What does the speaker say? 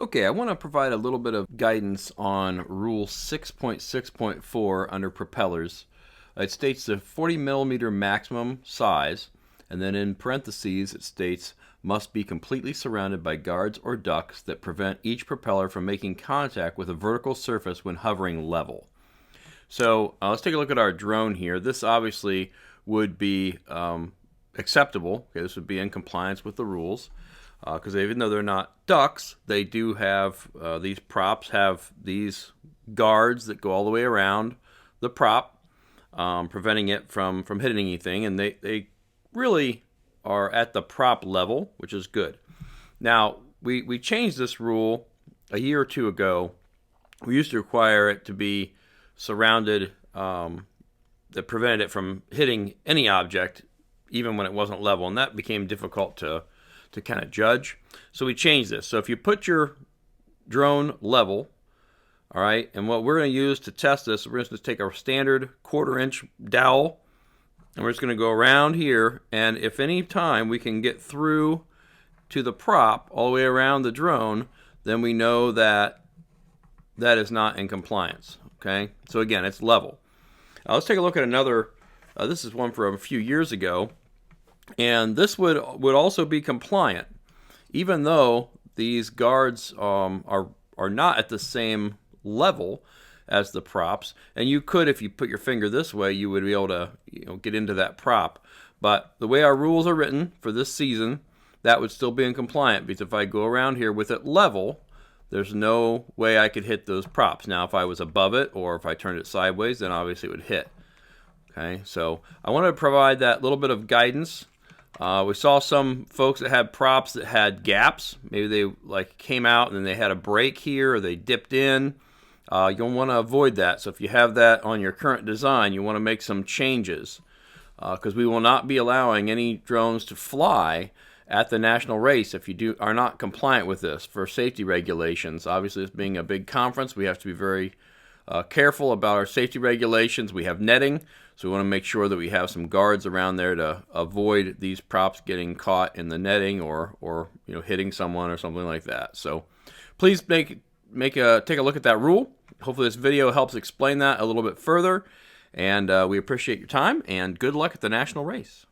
Okay, I want to provide a little bit of guidance on Rule 6.6.4 under propellers. It states the 40 millimeter maximum size, and then in parentheses it states must be completely surrounded by guards or ducts that prevent each propeller from making contact with a vertical surface when hovering level. So let's take a look at our drone here. This obviously would be acceptable. Okay, this would be in compliance with the rules. Because even though they're not ducts, they do have, these props have these guards that go all the way around the prop, preventing it from hitting anything, and they really are at the prop level, which is good. Now, we changed this rule a year or two ago. We used to require it to be surrounded, that prevented it from hitting any object, even when it wasn't level, and that became difficult to kind of judge. So we changed this. So if you put your drone level, all right, and what we're going to use to test this, we're just going to take our standard 1/4 inch dowel, and we're just going to go around here, and if any time we can get through to the prop all the way around the drone, then we know that that is not in compliance. Okay, so again, it's level. Now let's take a look at another. This is one from a few years ago. And this would also be compliant, even though these guards are not at the same level as the props. And you could, if you put your finger this way, you would be able to get into that prop. But the way our rules are written for this season, that would still be in compliant, because if I go around here with it level, there's no way I could hit those props. Now, if I was above it or if I turned it sideways, then obviously it would hit. Okay, so I wanted to provide that little bit of guidance. We saw some folks that had props that had gaps. Maybe they came out and then they had a break here, or they dipped in. You'll want to avoid that. So if you have that on your current design, you want to make some changes, because we will not be allowing any drones to fly at the national race if you are not compliant with this for safety regulations. Obviously, this being a big conference, we have to be very careful about our safety regulations. We have netting, so we want to make sure that we have some guards around there to avoid these props getting caught in the netting or hitting someone or something like that. So please take a look at that rule. Hopefully this video helps explain that a little bit further, and we appreciate your time, and good luck at the national race.